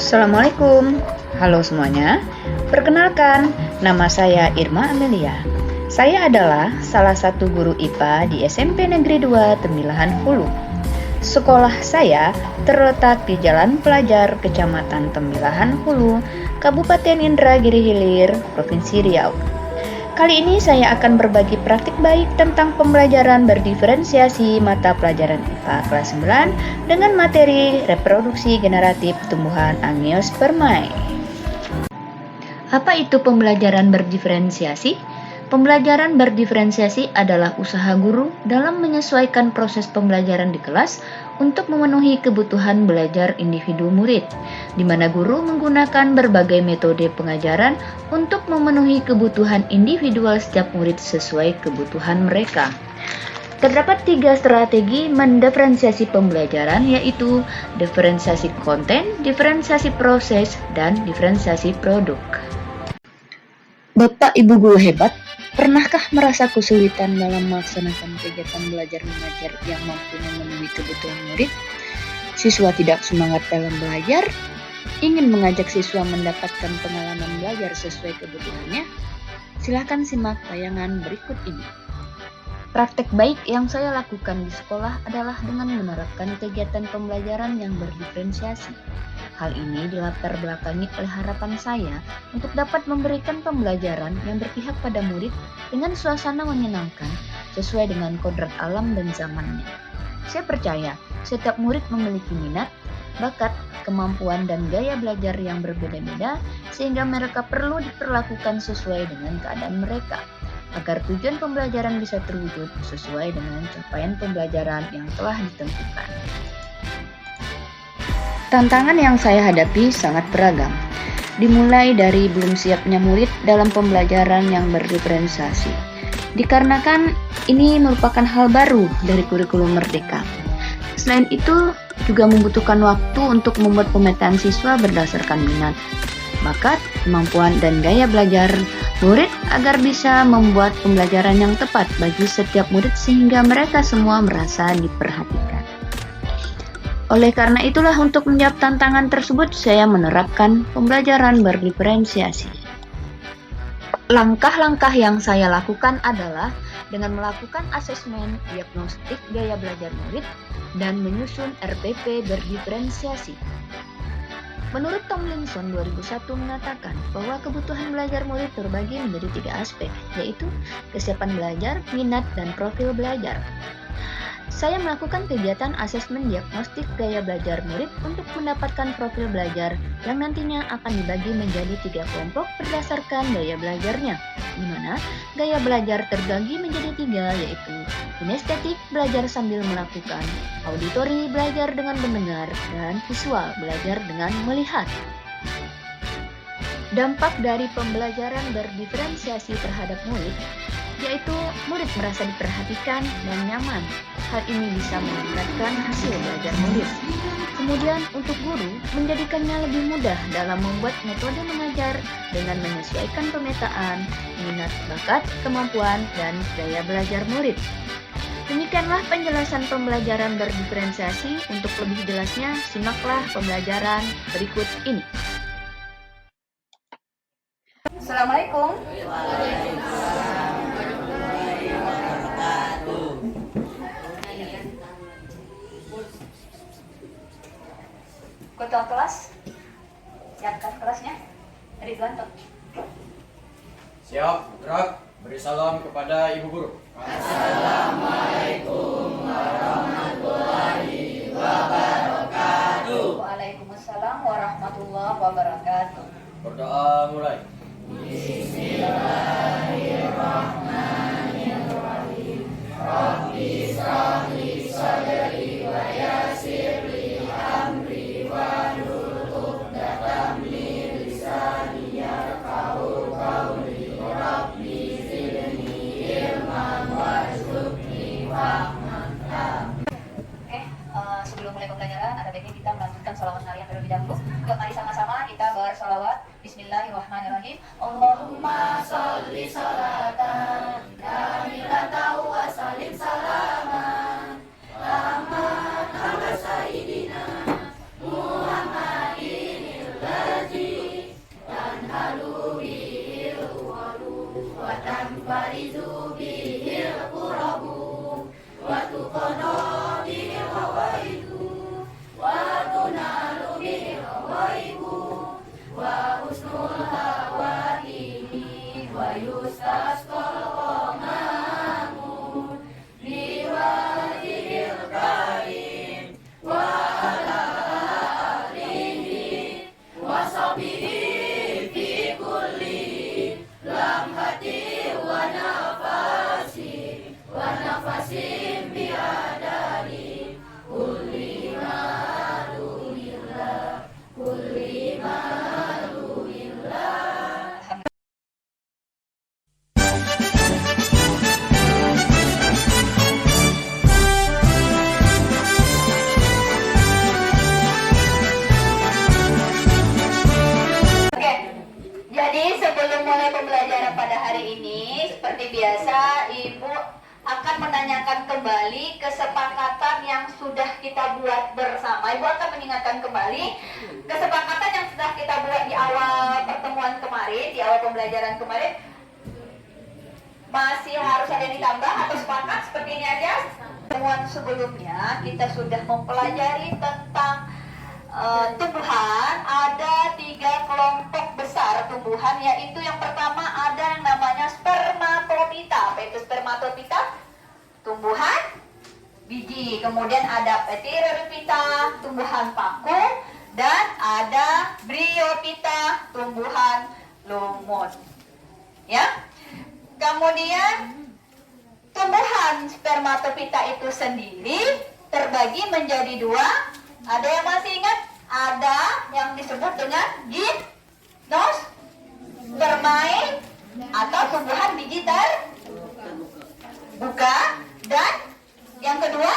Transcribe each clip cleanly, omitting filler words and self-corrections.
Assalamualaikum, halo semuanya. Perkenalkan, nama saya Irma Amelia. Saya adalah salah satu guru IPA di SMP Negeri 2 Temilahan Hulu. Sekolah saya terletak di Jalan Pelajar, Kecamatan Temilahan Hulu, Kabupaten Indragiri Hilir, Provinsi Riau. Kali ini saya akan berbagi praktik baik tentang pembelajaran berdiferensiasi mata pelajaran IPA kelas 9 dengan materi reproduksi generatif tumbuhan Angiospermae. Apa itu pembelajaran berdiferensiasi? Pembelajaran berdiferensiasi adalah usaha guru dalam menyesuaikan proses pembelajaran di kelas untuk memenuhi kebutuhan belajar individu murid, di mana guru menggunakan berbagai metode pengajaran untuk memenuhi kebutuhan individual setiap murid sesuai kebutuhan mereka. Terdapat 3 strategi mendiferensiasi pembelajaran, yaitu diferensiasi konten, diferensiasi proses, dan diferensiasi produk. Bapak Ibu guru hebat, pernahkah merasa kesulitan dalam melaksanakan kegiatan belajar mengajar yang mampu memenuhi kebutuhan murid? Siswa tidak semangat dalam belajar? Ingin mengajak siswa mendapatkan pengalaman belajar sesuai kebutuhannya? Silakan simak tayangan berikut ini. Praktek baik yang saya lakukan di sekolah adalah dengan menerapkan kegiatan pembelajaran yang berdiferensiasi. Hal ini dilatar belakangi oleh harapan saya untuk dapat memberikan pembelajaran yang berpihak pada murid dengan suasana menyenangkan sesuai dengan kodrat alam dan zamannya. Saya percaya setiap murid memiliki minat, bakat, kemampuan, dan gaya belajar yang berbeda-beda sehingga mereka perlu diperlakukan sesuai dengan keadaan mereka, agar tujuan pembelajaran bisa terwujud sesuai dengan capaian pembelajaran yang telah ditentukan. Tantangan yang saya hadapi sangat beragam, dimulai dari belum siapnya murid dalam pembelajaran yang berdiferensiasi, dikarenakan ini merupakan hal baru dari kurikulum Merdeka. Selain itu, juga membutuhkan waktu untuk membuat pemetaan siswa berdasarkan minat, bakat, kemampuan, dan gaya belajar murid agar bisa membuat pembelajaran yang tepat bagi setiap murid sehingga mereka semua merasa diperhatikan. Oleh karena itulah, untuk menjawab tantangan tersebut, saya menerapkan pembelajaran berdiferensiasi. Langkah-langkah yang saya lakukan adalah dengan melakukan asesmen diagnostik gaya belajar murid dan menyusun RPP berdiferensiasi. Menurut Tomlinson 2001 mengatakan bahwa kebutuhan belajar murid terbagi menjadi 3 aspek, yaitu kesiapan belajar, minat, dan profil belajar. Saya melakukan kegiatan asesmen diagnostik gaya belajar murid untuk mendapatkan profil belajar yang nantinya akan dibagi menjadi 3 kelompok berdasarkan gaya belajarnya, di mana gaya belajar terbagi menjadi 3, yaitu kinestetik belajar sambil melakukan, auditori belajar dengan mendengar, dan visual belajar dengan melihat. Dampak dari pembelajaran berdiferensiasi terhadap murid, yaitu murid merasa diperhatikan dan nyaman. Hal ini bisa meningkatkan hasil belajar murid. Kemudian untuk guru, menjadikannya lebih mudah dalam membuat metode mengajar dengan menyesuaikan pemetaan, minat, bakat, kemampuan, dan gaya belajar murid. Demikianlah penjelasan pembelajaran berdiferensiasi. Untuk lebih jelasnya, simaklah pembelajaran berikut ini. Assalamualaikum. Ketua kelas, siapkan kelasnya. Ridwan Tok. Siap, gerak. Beri salam kepada Ibu Guru. Assalamualaikum warahmatullahi wabarakatuh. Waalaikumsalam warahmatullahi wabarakatuh. Berdoa mulai. Bismillahirrahmanirrahim. Rabbi shrah li sadri wa yassir li amri wahlul 'uqdatam min lisani yafqahu qawli. Rabbi zidni ilman warzuqni fahman. Sebelum mulai pembelajaran, ada baiknya kita melanjutkan sholawat harian terlebih dahulu. Yuk, mari sama-sama kita bersolawat. Bismillahirrahmanirrahim. Allahumma sholli sholatan kamilatan wa sallim salaman Muhammadin menanyakan kembali kesepakatan yang sudah kita buat bersama. Ibu akan mengingatkan kembali kesepakatan yang sudah kita buat di awal pertemuan kemarin, di awal pembelajaran kemarin. Masih harus ada yang ditambah atau sepakat seperti ini aja? Pertemuan sebelumnya kita sudah mempelajari tentang tumbuhan. Ada 3 kelompok besar tumbuhan, yaitu yang pertama ada yang namanya spermatopita. Apa itu spermatopita? Tumbuhan biji. Kemudian ada pteridopita, tumbuhan paku, dan ada bryopita, tumbuhan lumut. Ya. Kemudian tumbuhan spermatopita itu sendiri terbagi menjadi 2. Ada yang masih ingat? Ada yang disebut dengan gymnospermae atau tumbuhan biji terbuka, dan yang kedua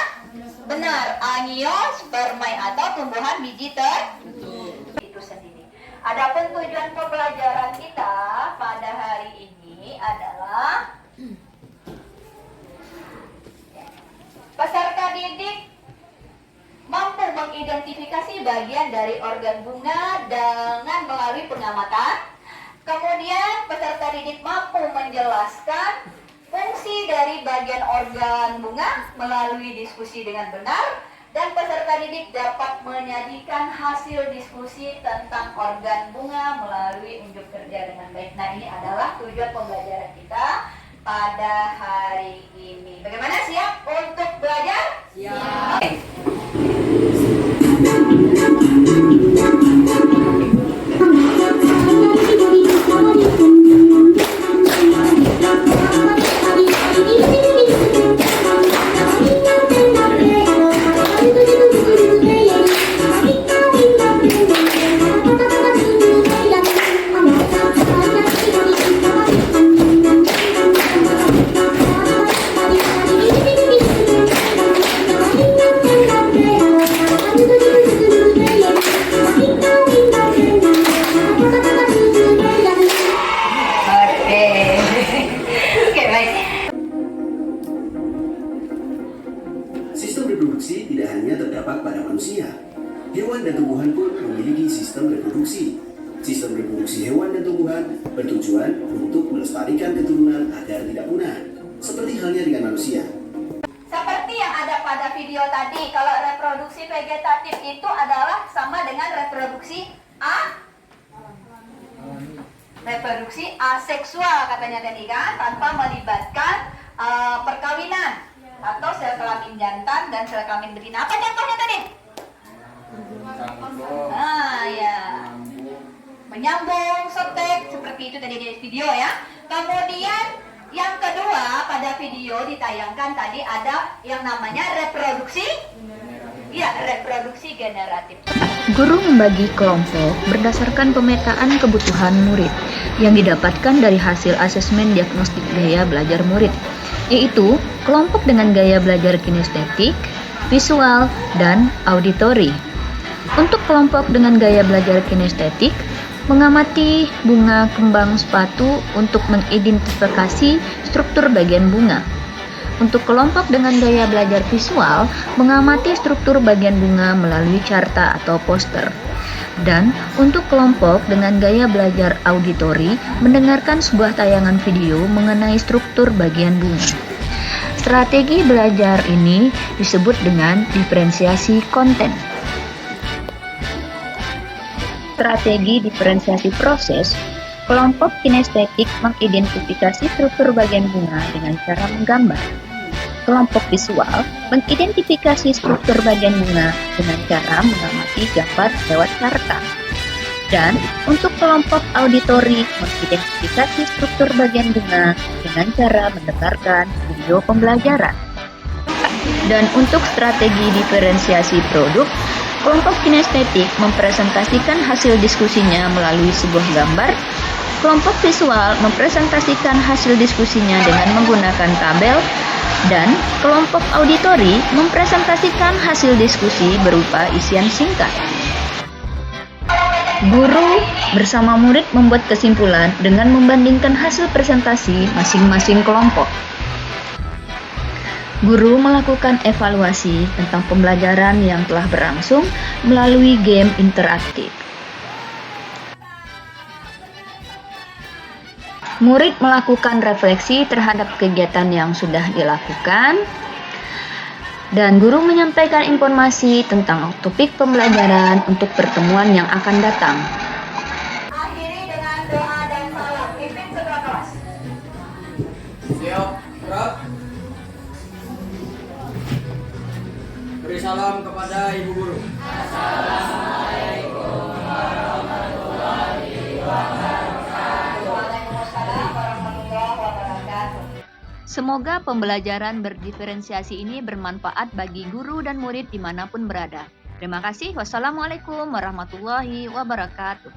benar, angiospermae atau tumbuhan biji tertutup itu sendiri. Adapun tujuan pembelajaran kita pada hari ini adalah peserta didik mampu mengidentifikasi bagian dari organ bunga dengan melalui pengamatan. Kemudian peserta didik mampu menjelaskan fungsi dari bagian organ bunga melalui diskusi dengan benar. Dan peserta didik dapat menyajikan hasil diskusi tentang organ bunga melalui unjuk kerja dengan baik. Nah, ini adalah tujuan pembelajaran kita pada hari ini. Bagaimana, siap untuk belajar? Siap. Okay. Sistem reproduksi tidak hanya terdapat pada manusia. Hewan dan tumbuhan pun memiliki sistem reproduksi. Sistem reproduksi hewan dan tumbuhan bertujuan untuk melestarikan keturunan agar tidak punah, seperti halnya dengan manusia. Seperti yang ada pada video tadi, kalau reproduksi vegetatif itu adalah sama dengan reproduksi aseksual katanya tadi kan, tanpa melibatkan perkawinan atau sel kelamin jantan dan sel kelamin betina. Apa contohnya tadi? Ya. Menyambung, sotek, seperti itu tadi di video ya. Kemudian yang kedua pada video ditayangkan tadi ada yang namanya reproduksi generatif. Guru membagi kelompok berdasarkan pemetaan kebutuhan murid yang didapatkan dari hasil asesmen diagnostik gaya belajar murid, yaitu kelompok dengan gaya belajar kinestetik, visual, dan auditori. Untuk kelompok dengan gaya belajar kinestetik, mengamati bunga kembang sepatu untuk mengidentifikasi struktur bagian bunga. Untuk kelompok dengan gaya belajar visual, mengamati struktur bagian bunga melalui carta atau poster. Dan untuk kelompok dengan gaya belajar auditori, mendengarkan sebuah tayangan video mengenai struktur bagian bunga. Strategi belajar ini disebut dengan diferensiasi konten. Strategi diferensiasi proses, kelompok kinestetik mengidentifikasi struktur bagian bunga dengan cara menggambar. Kelompok visual mengidentifikasi struktur bagian bunga dengan cara mengamati gambar lewat carta. Dan untuk kelompok auditori mengidentifikasi struktur bagian bunga dengan cara mendengarkan video pembelajaran. Dan untuk strategi diferensiasi produk, kelompok kinestetik mempresentasikan hasil diskusinya melalui sebuah gambar. Kelompok visual mempresentasikan hasil diskusinya dengan menggunakan tabel. Dan kelompok auditori mempresentasikan hasil diskusi berupa isian singkat. Guru bersama murid membuat kesimpulan dengan membandingkan hasil presentasi masing-masing kelompok. Guru melakukan evaluasi tentang pembelajaran yang telah berlangsung melalui game interaktif. Murid melakukan refleksi terhadap kegiatan yang sudah dilakukan, dan guru menyampaikan informasi tentang topik pembelajaran untuk pertemuan yang akan datang. Akhiri dengan doa dan salam. Pimpin ketua kelas. Siap, gerak. Beri salam kepada Ibu Guru. Waalaikumsalam warahmatullahi wabarakatuh. Semoga pembelajaran berdiferensiasi ini bermanfaat bagi guru dan murid dimanapun berada. Terima kasih. Wassalamualaikum warahmatullahi wabarakatuh.